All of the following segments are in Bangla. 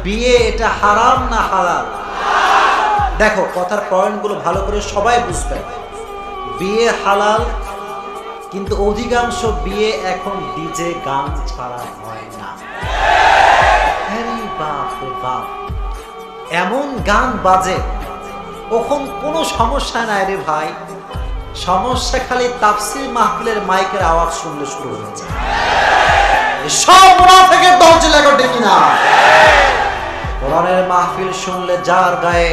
বিয়ে এটা হারাম না হালাল? দেখো কথার পয়েন্টগুলো ভালো করে সবাই বুঝবে। বিয়ে হালাল, কিন্তু অধিকাংশ বিয়ে এখন ডিজে গান ছাড়া হয় না। আরে বাপ রে বাপ, এমন গান বাজে কখন কোনো সমস্যা নাই রে ভাই, সমস্যা খালি তাফসীর মাহফিলের মাইকের আওয়াজ শুনলে শুরু হয়ে যায়। সব মুনাফিকের দল চলে গেছে কিনা? কোরআনের মাহফিল শুনলে যার গায়ে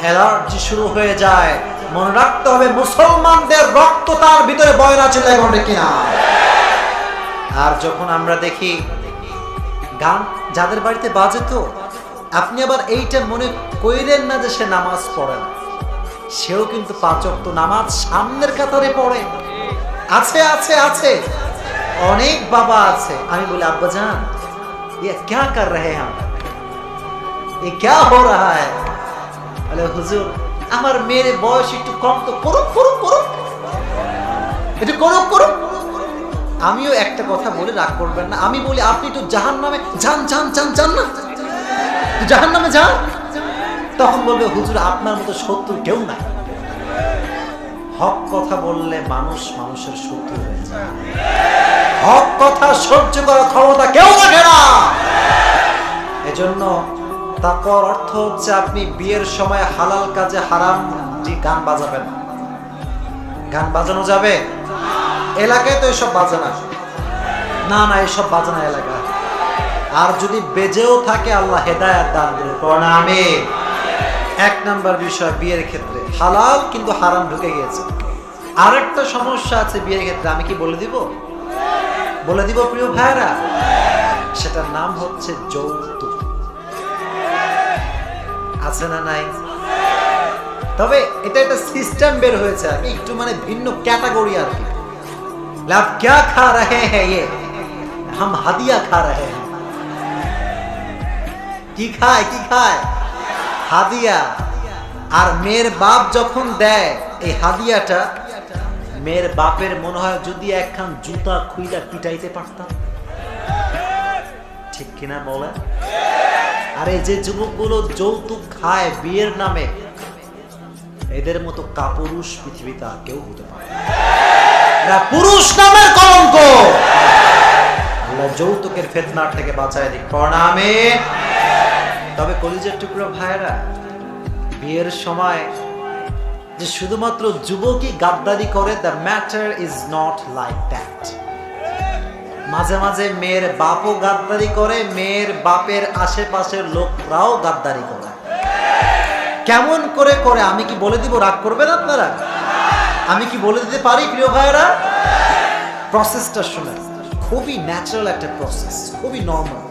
অ্যালার্জি শুরু হয়ে যায়, মনে রাখতে হবে মুসলমানদের রক্ত তার ভিতরে বয়না চলে গেছে কিনা। আর যখন আমরা দেখি গান যাদের বাড়িতে বাজে, তো আপনি আবার এইটা মনে কইরেন না যে সে নামাজ পড়ে না, সেও কিন্তু 5 ওয়াক্ত নামাজ সামনের কাতারে পড়ে। আছে আছে আছে, অনেক বাবা আছে। আমি বলি আব্বা জান ये क्या कर रहे हैं, ये क्या हो रहा है? বলে হুজুর আমার মেয়ের বয়স একটু কম, তো করুক করুক করুক, একটু করুক করুক। আমিও একটা কথা বলে রাগ করবেন না, আমি বলি আপনি একটু জাহান্নামে যান যান যান যান না, জাহান্নামে যান। তখন বলবে হুজুর আপনার মতো শত্রু কেউ নাই। হক কথা বললে মানুষ মানুষের শত্রু হয়ে যায়। হক কথা সহ্য করার ক্ষমতা কেউ রাখে না। এজন্য তাকওয়ার অর্থ হচ্ছে আপনি বিয়ের সময় হালাল কাজে হারাম গান বাজাবেন। গান বাজানো যাবে? এলাকায় তো এসব বাজে না, না না এসব বাজে না এলাকায়। আর যদি বেজেও থাকে আল্লাহ হেদায়েত দান করুন, আমিন। 1 নাম্বার বিষয় বিয়ের ক্ষেত্রে হালাল কিন্তু হারাম ঢুকে গিয়েছে। আরেকটা সমস্যা আছে বিয়ের ক্ষেত্রে, আমি কি বলে দিব? বলে দিব প্রিয় ভাইরা, সেটার নাম হচ্ছে যৌতুক। আছে না নাই? তবে এটা একটা সিস্টেম বের হয়েছে আর কি, একটু মানে ভিন্ন ক্যাটাগরি আর কি। লাভ क्या खा रहे हैं ये, हम হাদিয়া खा रहे हैं। কি খায় কি খায়? হাদিয়া। আর মেয়ের বাপ যখন দেয় এই হাদিয়াটা, মেয়ের বাপের মনে হয় যদি একখান জুতা খুইলা পিটাইতে পারতাম। ঠিক কিনা বলে? আর এই যে যুবকগুলো যৌতুক খায় বিয়ের নামে, এদের মতো কাপুরুষ পৃথিবীতে আর কেউ হতে পারে না। পুরুষ নামের কলঙ্ক। আল্লাহ যৌতুকের ফিতনার থেকে বাঁচায় দিক, পড়না আমিন। তবে কলিজার টুকরো ভাইরা, বিয়ের সময় যে শুধুমাত্র যুবকই গাদ্দারি করে, the matter is not like that. মাঝে মাঝে মেয়ের বাপও গাদ্দারি করে, মেয়ের বাপের আশেপাশের লোকরাও গাদ্দারি করে। কেমন করে করে আমি কি বলে দিব? রাগ করবেন আপনারা? আমি কি বলে দিতে পারি প্রিয় ভাইরা? প্রসেসটা শুনে, খুবই ন্যাচারাল একটা প্রসেস, খুবই নর্মাল,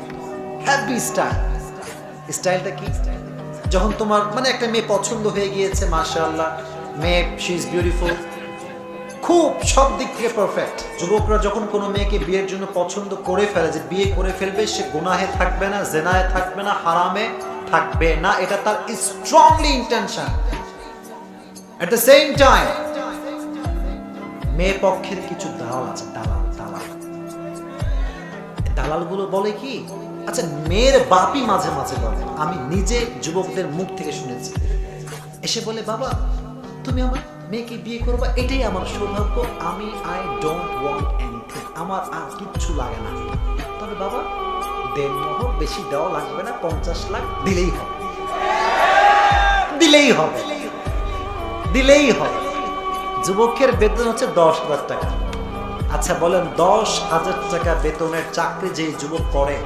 হ্যাপি স্টাইল। স্টাইলটা কি? যখন তোমার মানে একটা মেয়ে পছন্দ হয়ে গিয়েছে, মাশাআল্লাহ মেয়ে, শি ইজ বিউটিফুল, খুব সব দিক থেকে পারফেক্ট। যুবকরা যখন কোনো মেয়েকে বিয়ের জন্য পছন্দ করে ফেলে, যে বিয়ে করে ফেলবে, সে গুনাহে থাকবে না, জেনায় থাকবে না, হারামে থাকবে না, এটা তার strongly intention. At the same time মেয়ে পক্ষের কিছু দালাল আছে, দালাল দালাল। দালালগুলো বলে কি, আচ্ছা মেয়ের বাপই মাঝে মাঝে বলে, আমি নিজে যুবকদের মুখ থেকে শুনেছি, এসে বলে বাবা তুমি আমার মেয়েকে বিয়ে করবা, এটাই আমার সৌভাগ্য, আমি আই ডোন্ট ওয়ান্ট এনিথিং, আমার আর কিচ্ছু লাগে না। তবে বাবা দেনমোহর বেশি দেওয়া লাগবে না, 50 লাখ দিলেই হবে, দিলেই হবে, দিলেই হবে। যুবকের বেতন হচ্ছে 10,000 টাকা। আচ্ছা বলেন 10,000 টাকা বেতনের চাকরি যে যুবক করে,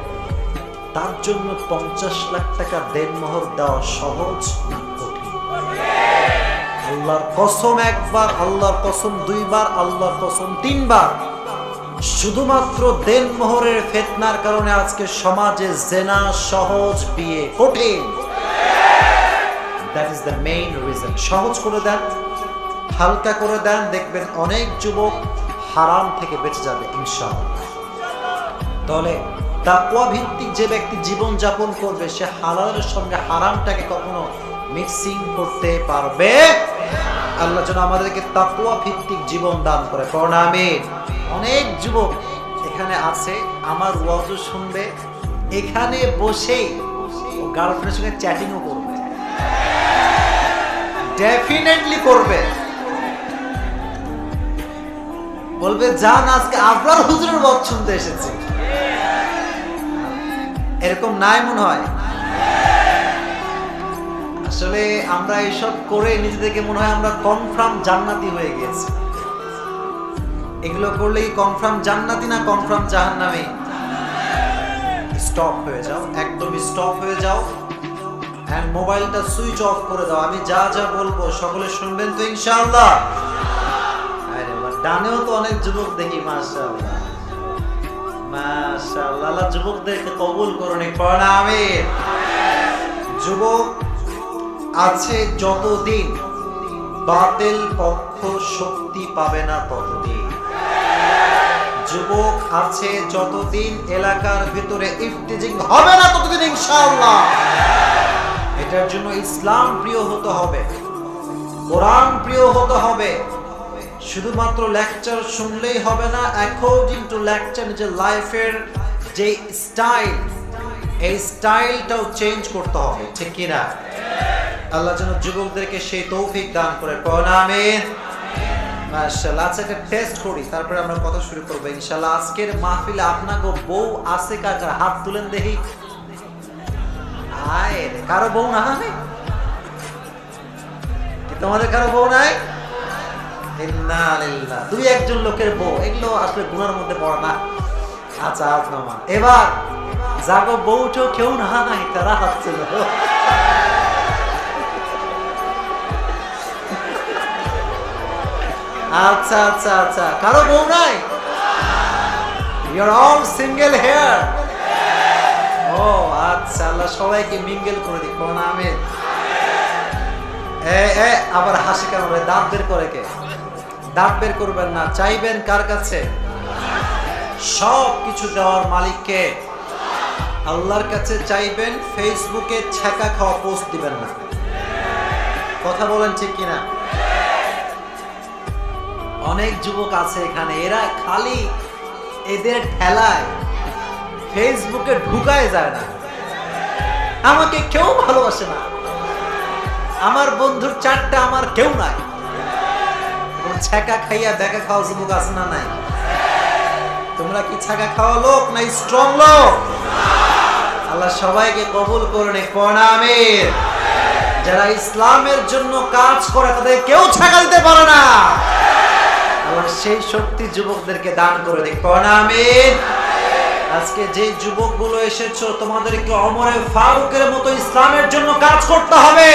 তার জন্য 50 লাখ টাকা দেনমোহর দেওয়া সহজ না কঠিন? আল্লাহর কসম একবার, আল্লাহর কসম 2 বার, আল্লাহর কসম 3 বার, শুধুমাত্র দেনমোহরের ফিতনার কারণে আজকে সমাজে জেনা সহজ, বিয়ে কঠিন। That is the main reason. সহজ করে দেন, হালকা করে দেন, দেখবেন অনেক যুবক হারাম থেকে বেঁচে যাবে ইনশাআল্লাহ। তাহলে তাকওয়া ভিত্তিক যে ব্যক্তি জীবন যাপন করবে, সে হালালের সঙ্গে হারামটাকে কখনো মিক্সিং করতে পারবে। আল্লাহ যেন আমাদেরকে তাকওয়া ভিত্তিক জীবন দান করে, পড়না আমিন। অনেক যুবক এখানে আছে, আমার ওয়াজ শুনবে, এখানে বসেই গার্লফ্রেন্ডের সঙ্গে চ্যাটিংও করবে, ডেফিনেটলি করবে। বলবে জান আজকে আবরার হুজুরের বক্ত শুনতে এসেছি। এরকম নাই মনে হয়? আসলে আমরা এইসব করে নিজেদেরকে মনে হয় আমরা কনফার্ম জান্নাতি হয়ে গেছি। এগুলো করলে কনফার্ম জান্নাতি না কনফার্ম জাহান্নামী? স্টপ হয়ে যাও, একদম স্টপ হয়ে যাও, এন্ড মোবাইলটা সুইচ অফ করে দাও। আমি যা যা বলবো সকলে শুনবেন তো ইনশাআল্লাহ? আরে বাহ, ডানেও তো অনেক যুবক দেখি, মাশাআল্লাহ মাশাআল্লাহ। আল্লাহ যুবকদেরকে কবুল করুন, পড়ুন আমিন। যুবক আছে যতদিন বাতিল পক্ষ শক্তি পাবে না ততদিন। যুবক আছে যতদিন এলাকার ভিতরে ইফতিজিং হবে না ততদিন ইনশাআল্লাহ। এটার জন্য ইসলাম প্রিয় হতে হবে, কোরআন প্রিয় হতে হবে। শুধুমাত্র লেকচার শুনলেই হবে না, অ্যাকর্ডিং টু লেকচার নিজের লাইফের যে স্টাইল, এই স্টাইলটাও চেঞ্জ করতে হবে, ঠিক কিনা? আল্লাহ যেন যুবকদেরকে সেই তৌফিক দান করে, পড়ুন আমিন। মাশাআল্লাহ। আচ্ছা, একটা টেস্ট করি, তারপরে আমরা কথা শুরু করবো ইনশাআল্লাহ। আজকের মাহফিলে আপনাকে বউ আছে কাকার? হাত তুলেন দেখি। আয় রে, কারো বউ না? তোমাদের কারো বউ নাই? ইন্না লিল্লাহ। দুই একজন লোকের বউ, এগুলো আসলে গুনার মধ্যে পড়ে না। আচ্ছা হাত নামান। এবার জাগো বউটো কেউ নাই, তারা হাত ছিল। আচ্ছা আচ্ছা আচ্ছা, কারো বউ নাই? You are all single here. ও আচ্ছা, আল্লাহ সবাইকে মিঙ্গেল করে দিক, কোন আমিন। আবার হাসি কেন রে? দাঁত বের করে কে? দাঁত বের করবেন না। চাইবেন কার কাছে? সব কিছু দেওয়ার মালিককে, আল্লাহর কাছে চাইবেন। ফেসবুকে ছ্যাঁকা খাওয়া পোস্ট দিবেন না। কথা বলেন ঠিক কিনা? অনেক যুবক আছে এখানে, এরা খালি এদের ঠেলায় ফেসবুকে ঢুকায় যায় না। আমাকে কেউ ভালোবাসে না, আমার বন্ধুর চারটা, আমার কেউ নাই। ছ্যাঁকা খাইয়া দেখা খাওয়া যুবক আছে না নাই? তোমরা কি ছ্যাঁকা খাওয়া লোক না স্ট্রং লোক? আল্লাহ সবাইকে কবুল করুন, পড়ুন আমিন। যারা ইসলামের জন্য কাজ করে তাদের কেউ ছ্যাঁকা দিতে পারে না। আল্লাহ সেই শক্তি যুবকদেরকে দান করে দিক, পড়ুন আমিন। আজকে যে যুবকগুলো এসেছো, তোমাদেরকে ওমরে ফারুকের মতো ইসলামের জন্য কাজ করতে হবে।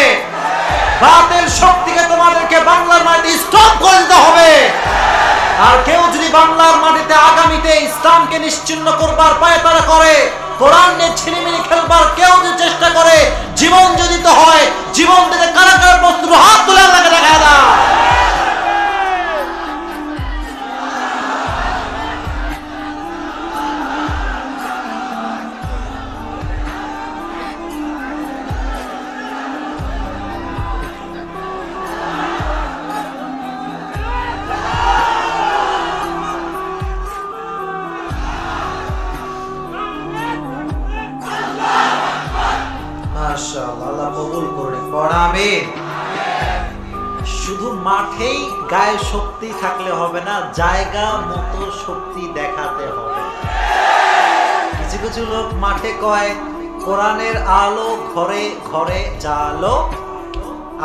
বাতিল শক্তিকে তোমাদেরকে বাংলার মাটিতে স্টপ করে দিতে হবে। আর কেউ যদি বাংলার মাটিতে আগামীতে ইসলামকে নিশ্চিহ্ন করবার পায়তারা করে, কোরআন নিয়ে ছিনিমিনি খেলবার কেউ যদি চেষ্টা করে, জীবন যদি দিতে হয়, জীবন দিতে কারা কারা প্রস্তুত, হাত তুলে আল্লাহকে দেখা দাও। শুধু মাঠেই গায়ে শক্তি থাকলে হবে না, জায়গা মতো শক্তি দেখাতে হবে। কিছু কিছু লোক মাঠে কয় কোরআনের আলো ঘরে ঘরে জালো,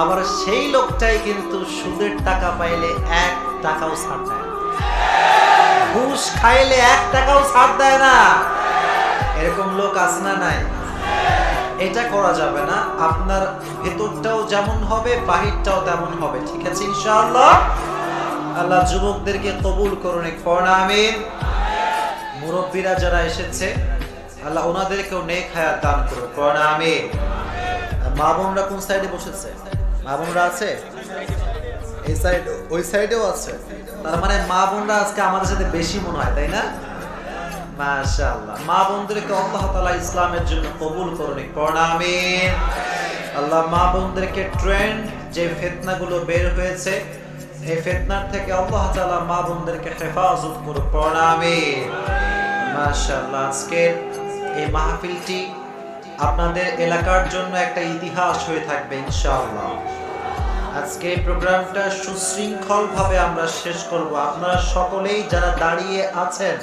আবার সেই লোকটাই কিন্তু সুদের টাকা পাইলে 1 টাকাও ছাড় দেয় না, ঘুষ খাইলে 1 টাকাও ছাড় দেয় না। এরকম লোক আছে না নাই? এটা করা যাবে না। আপনার ভেতরটাও যেমন হবে, বাহিরটাও তেমন হবে, ঠিক আছে ইনশাআল্লাহ? আল্লাহ যুবকদেরকে কবুল করুন, পড়ুন আমিন। মুরব্বীরা যারা এসেছে, আল্লাহ ওনাদেরকেও নেক হায়াত দান করুন, পড়ুন আমিন। মা বোনরা কোন সাইডে বসেছে? মা বোনরা আছে এই সাইড, ওই সাইডেও আছে। তার মানে মা বোনরা আজকে আমাদের সাথে বেশি মনে হয়, তাই না? মাশাআল্লাহ। মা বোনদেরকে আল্লাহ তাআলা ইসলামের জন্য কবুল করুন, পড়ুন আমিন। আল্লাহ মা বোনদেরকে ট্রেন্ড যে ফিতনাগুলো বের হয়েছে, এই ফিতনার থেকে আল্লাহ তাআলা মা বোনদেরকে হেফাজত করুন, পড়ুন আমিন। মাশাআল্লাহ। আজকে এই মাহফিলটি আপনাদের এলাকার জন্য একটা ইতিহাস হয়ে থাকবে ইনশাআল্লাহ। আজকে প্রোগ্রামটা সুশৃঙ্খলভাবে আমরা শেষ করব। আপনারা সকলেই যারা দাঁড়িয়ে আছেন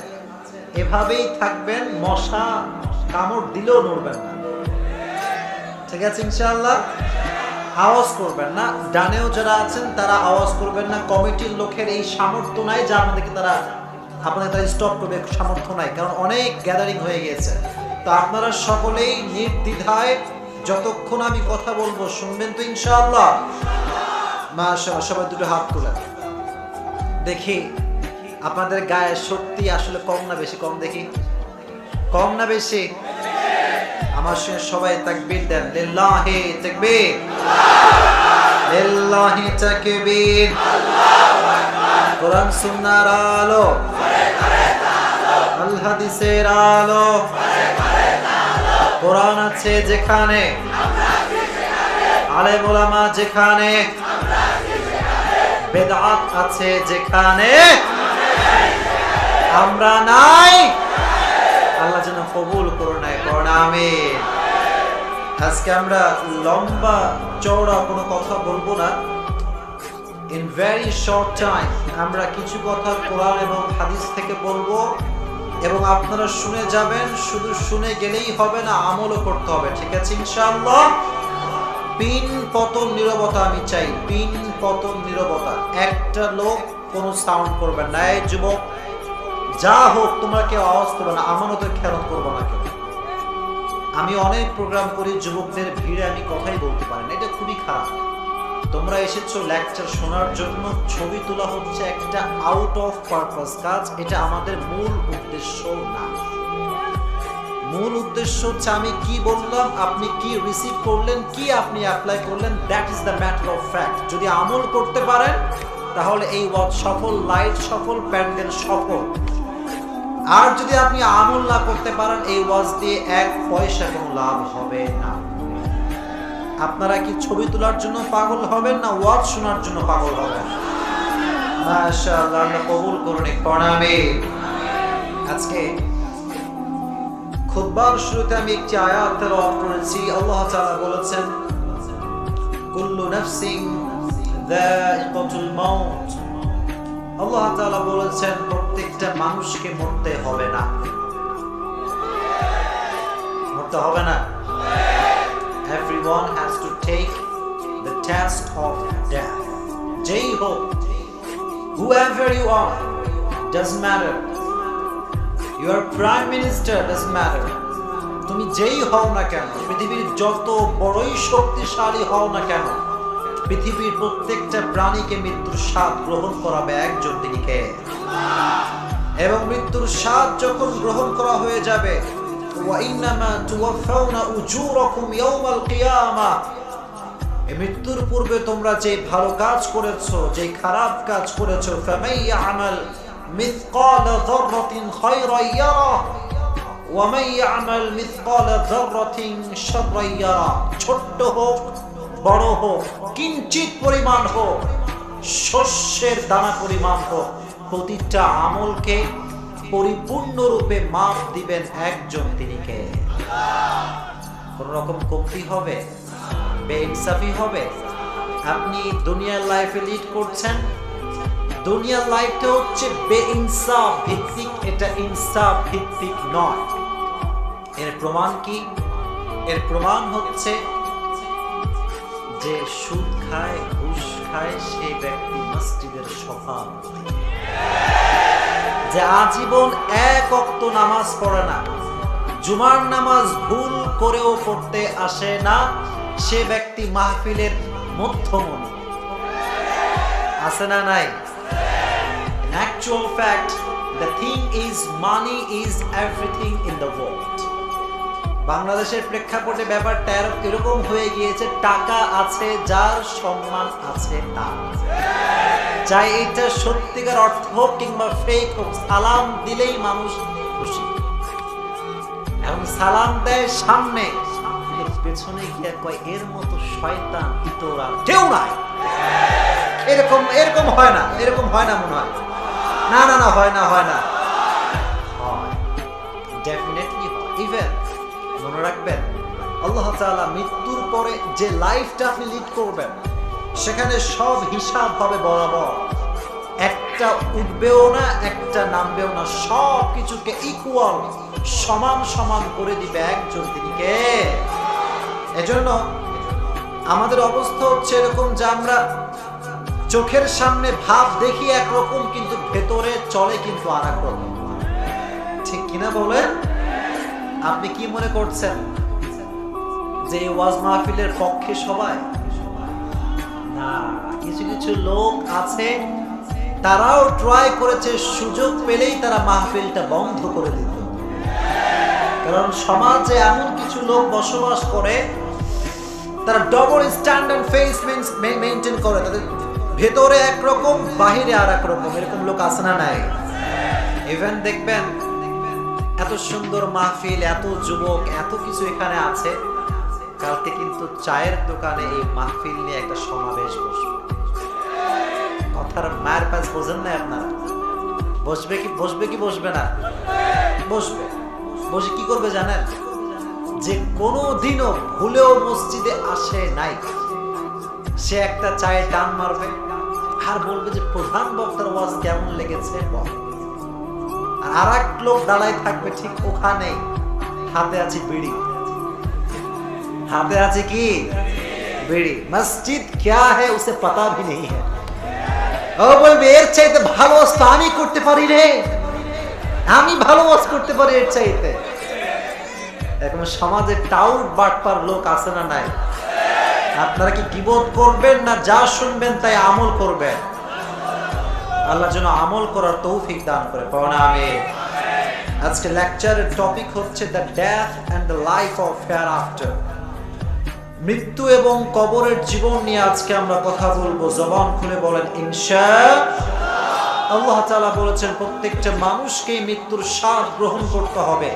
এভাবেই থাকবেন, মশা কামড় দিলেও নড়বেন না, ঠিক আছে ইনশাআল্লাহ? আওয়াজ করবেন না, ডানেও যারা আছেন তারা আওয়াজ করবেন না। কমিটির লোকের এই সামর্থ্য নাই যে আপনাদেরকে তারা স্টপ করবে, সামর্থ্য নাই, কারণ অনেক গ্যাদারিং হয়ে গিয়েছে। তো আপনারা সকলেই নির্দ্বিধায় যতক্ষণ আমি কথা বলবো শুনবেন তো ইনশাআল্লাহ? মাশাআল্লাহ, সবাই দুটো হাত তুলেন দেখি। আপনাদের গায়ে শক্তি আসলে কম না বেশি? কম দেখি, কম না বেশি? আমার সঙ্গে সবাই তাকবীর দেন, লিল্লাহি তাকবীর, লিল্লাহি তাকবীর। কোরআন সুন্নাহর আলো, আল হাদিসের আলো। কোরআন আছে যেখানে, আলেম ওলামা যেখানে, বেদআত আছে যেখানে, আমরা নাই। আল্লাহ যেন কবুল করে নেয়, আমিন। আজকে আমরা লম্বা চওড়া কোনো কথা বলবো না। ইন ভেরি শর্ট টাইম আমরা কিছু কথা কোরআন এবং হাদিস থেকে বলবো এবং আপনারা শুনে যাবেন। শুধু শুনে গেলেই হবে না, আমলও করতে হবে, ঠিক আছে ইনশাআল্লাহ? পিন পতন নীরবতা আমি চাই, পিন পতন নীরবতা। একটা লোক কোনো সাউন্ড করবে না। এই যুবক যা হোক তোমরা কেউ আওয়াজ করবে না, আমানতের খেয়ালত করবো না কেউ। আমি অনেক প্রোগ্রাম করি, যুবকদের ভিড়ে আমি কথাই বলতে পারি না, এটা খুবই খারাপ। তোমরা এসেছো লেকচার শোনার জন্য, ছবি তোলা হচ্ছে একটা আউট অফ পারপাস কাজ, এটা আমাদের মূল উদ্দেশ্য না। মূল উদ্দেশ্য হচ্ছে আমি কি বললাম, আপনি কি রিসিভ করলেন, কি আপনি অ্যাপ্লাই করলেন, that is the matter of fact. যদি আমল করতে পারেন তাহলে এই ওয়াজ সফল, লাইট সফল, প্যান্ডেল সফল। আর যদি আপনি আমল না করতে পারেন এই ওয়াজ দিয়ে এক পয়সা কোনো লাভ হবে না। আপনারা কি ছবি তোলার জন্য পাগল হবেন না ওয়াজ শোনার জন্য পাগল হবেন? মাশাআল্লাহ, আল্লাহ কবুল করুন, আমিন। আজকে খুতবার শুরুতে আমি একটি আয়াত তেলাওয়াত করেছি। আল্লাহ তাআলা বলেছেন, কুল্লু নাফসিন যায়িকাতুল মাউত। আল্লাহ তাআলা বলেছেন প্রত্যেকটা মানুষকে মরতে হবে না, মরতে হবে না। Everyone has to take the test of death. যেই হোক, whoever you are, doesn't matter. Your prime minister doesn't matter. তুমি যেই হও না কেন, পৃথিবীর যত বড়ই শক্তিশালী হও না কেন, পৃথিবীর প্রত্যেকটা প্রাণীকে মৃত্যুর স্বাদ গ্রহণ করাবে একজন, তিনি কে? এবং মৃত্যুর স্বাদ যখন গ্রহণ করা হয়ে যাবে, ওয়া ইন্নামা তুওয়াফাউনা উজুরাকুম ইয়াওমাল কিয়ামা, এই মৃত্যুর পূর্বে তোমরা যে ভালো কাজ করেছো, যে খারাপ কাজ করেছো, ফামাই ইয়ামাল মিসকালা যাররাতিন খায়রান ইয়ারা ওয়া মান ইয়ামাল মিসকালা যাররাতিন শাররান ইয়ারা। ছোট হোক বড় হোক, কিঞ্চিত পরিমাণ হোক, শস্যের দানা পরিমাণ হোক, প্রতিটা আমলকে পরিপূর্ণরূপে মাপ দিবেন একজন, তিনি কে? কোন রকম কমতি হবে, বেইনসাফি হবে? আপনি দুনিয়ার লাইফে লিড করছেন, দুনিয়ার লাইফটা হচ্ছে বেইনসাফ ভিত্তিক, এটা ইনসাফ ভিত্তিক নয়। এর প্রমাণ কি? এর প্রমাণ হচ্ছে যে সুদ খায়, ঘুষ খায়, সেই ব্যক্তি মসজিদের সভাপতি। যে আজীবন এক ওয়াক্ত নামাজ পড়ে না, জুমার নামাজ ভুল করেও পড়তে আসে না, সে ব্যক্তি মাহফিলের মধ্যমণি। আছে না নাই? In actual fact, the thing is money is everything in the world. বাংলাদেশের প্রেক্ষাপটে ব্যাপারটা এরকম হয়ে গিয়েছে, টাকা আছে যার, সম্মান আছে তার। চাই এটা সত্যিকার অর্থ হোক কিংবা ফেক হোক, সালাম দিলেই মানুষ খুশি। এখন সালাম দেয় সামনে, কিন্তু পেছনে গিয়ে কয় এর মতো শয়তান ইতর আর কেউ নাই। এরকম এরকম হয় না, এরকম হয় না মনে হয়? না না না, হয় না, হয় না, হয়, ডেফিনেটলি হয়। ইভেন মনে রাখবেন, আল্লাহ তাআলা মৃত্যুর পরে যে লাইফটা আপনি লিড করবেন সেখানে সব হিসাব হবে বরাবর, একটা উঠবেও না একটা নামবেও না, সব কিছুকে ইকুয়াল সমান সমান করে দিবে একজন, তিনি কে? এজন্য আমাদের অবস্থা হচ্ছে এরকম যে আমরা চোখের সামনে ভাব দেখি একরকম, কিন্তু ভেতরে চলে কিন্তু আর এক রকম, ঠিক কিনা বলেন? আপনি কি মনে করছেন যে ওয়াজ মাহফিলের পক্ষে সবাই? না, কিছু কিছু লোক আছে তারাও ট্রাই করেছে, সুযোগ পেলেই তারা মাহফিলটা বন্ধ করে দিত। কারণ সমাজে এমন কিছু লোক বসবাস করে তারা ডবল স্ট্যান্ডার্ড ফেস মেইনটেইন করে, তাদের ভেতরে একরকম বাহিরে আর এক রকম, এরকম লোক আছে না নাই? ইভেন দেখবেন এত সুন্দর মাহফিল, এত যুবক, এত কিছু এখানে আছে, কালকে কিন্তু চায়ের দোকানে এই মাহফিল নিয়ে একটা সমাবেশ বসবে। কথার মায়ের পাশ বোঝেন না আপনারা? বসবে কি বসবে না? বসবে। বসে কি করবে জানেন? যে কোনো দিনও ভুলেও মসজিদে আসে নাই, সে একটা চায়ে টান মারবে আর বলবে যে প্রধান বক্তার ওয়াজ কেমন লেগেছে বল। আর এক লোক দাঁড়ায় থাকবে ঠিক ওখানেই, হাতে আছে বিড়ি, হাতে আছে কি? বিড়ি। মসজিদ क्या है उसे पता भी नहीं है। ও বলবে এর চাইতে ভালো ওয়াজ তো আমি করতে পারি রে, আমি ভালো ওয়াজ করতে পারি এর চাইতে। এরকম সমাজে টাউট বাটপার লোক আছে না নাই? আপনারা কি গীবত করবেন না যা শুনবেন তাই আমল করবেন? আল্লাহ যেন আমল করার তৌফিক দান করে, পড়না আমিন। আজকে লেকচারের টপিক হচ্ছে the death and the life of hereafter. মৃত্যু এবং কবরের জীবন নিয়ে আজকে আমরা কথা বলবো। জবান খুলে বলেন ইনশাআল্লাহ। আল্লাহ তাআলা বলেছেন প্রত্যেকটা মানুষকেই মৃত্যুর স্বাদ গ্রহণ করতে হবে,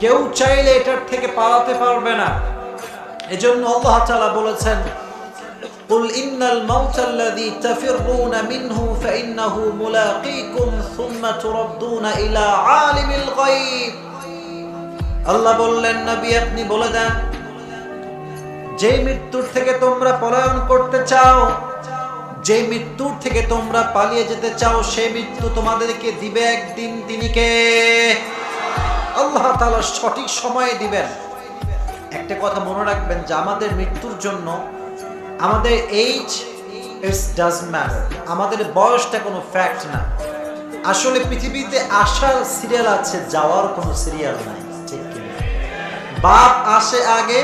কেউ চাইলে এটার থেকে পালাতে পারবে না। এজন্য আল্লাহ তাআলা বলেছেন কুল ইন্নাল মাউতাল্লাযী তাফিরুনা মিনহু ফাইন্নাহু মুলাকীকুম সুম্মা তুরাদ্দুনা ইলা আলিমিল গায়ব। আল্লাহ বললেন নবী আপনি বলে দেন, যে মৃত্যুর থেকে তোমরা পলায়ন করতে চাও, যে মৃত্যুর থেকে তোমরা পালিয়ে যেতে চাও, সেই মৃত্যু তোমাদেরকে দিবে একদিন। তিনি কে? আল্লাহ তাআলা সঠিক সময়ে দিবেন। একটা কথা মনে রাখবেন যে আমাদের মৃত্যুর জন্য আমাদের এইজ ইটস ডাজন্ট ম্যাটার, আমাদের বয়সটা কোনো ফ্যাক্ট না। আসলে পৃথিবীতে আসার সিরিয়াল আছে, যাওয়ার কোনো সিরিয়াল নাই, ঠিক কি? বাপ আসে আগে,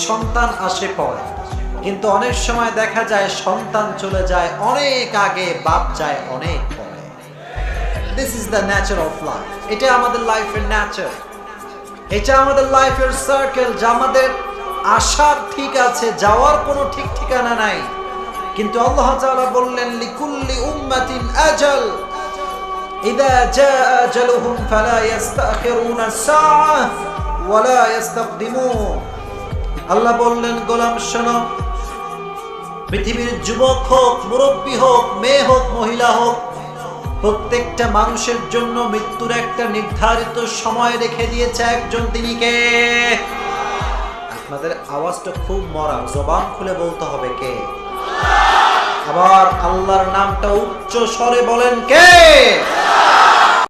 সন্তান আসে পরে, কিন্তু অনেক সময় দেখা যায় সন্তান চলে যায় অনেক আগে, বাপ যায় অনেক পরে। This is the Nature of life. এটা আমাদের লাইফের ন্যাচার, এটা আমাদের লাইফের সার্কেল। যা আমাদের আসার ঠিক আছে, যাওয়ার কোনো ঠিক ঠিকানা নাই। কিন্তু আল্লাহ তাআলা বললেন লিকুল্লি উম্মাতিন আজাল ইযা জাআ আজালুহুম ফালা ইস্তাখিরুনা সাআহ ওয়ালা ইস্তাকদিমুন। আল্লাহ বললেন গোলাম শোনো, পৃথিবীর যুবক হোক, মুরব্বী হোক, মেয়ে হোক, মহিলা হোক, প্রত্যেকটা মানুষের জন্য মৃত্যুর একটা নির্ধারিত সময় রেখে দিয়েছে একজন। তিনি কে? আপনাদের আওয়াজটা খুব মরা, জবান খুলে বলতে হবে কে। আবার আল্লাহর নামটা উচ্চ স্বরে বলেন কে।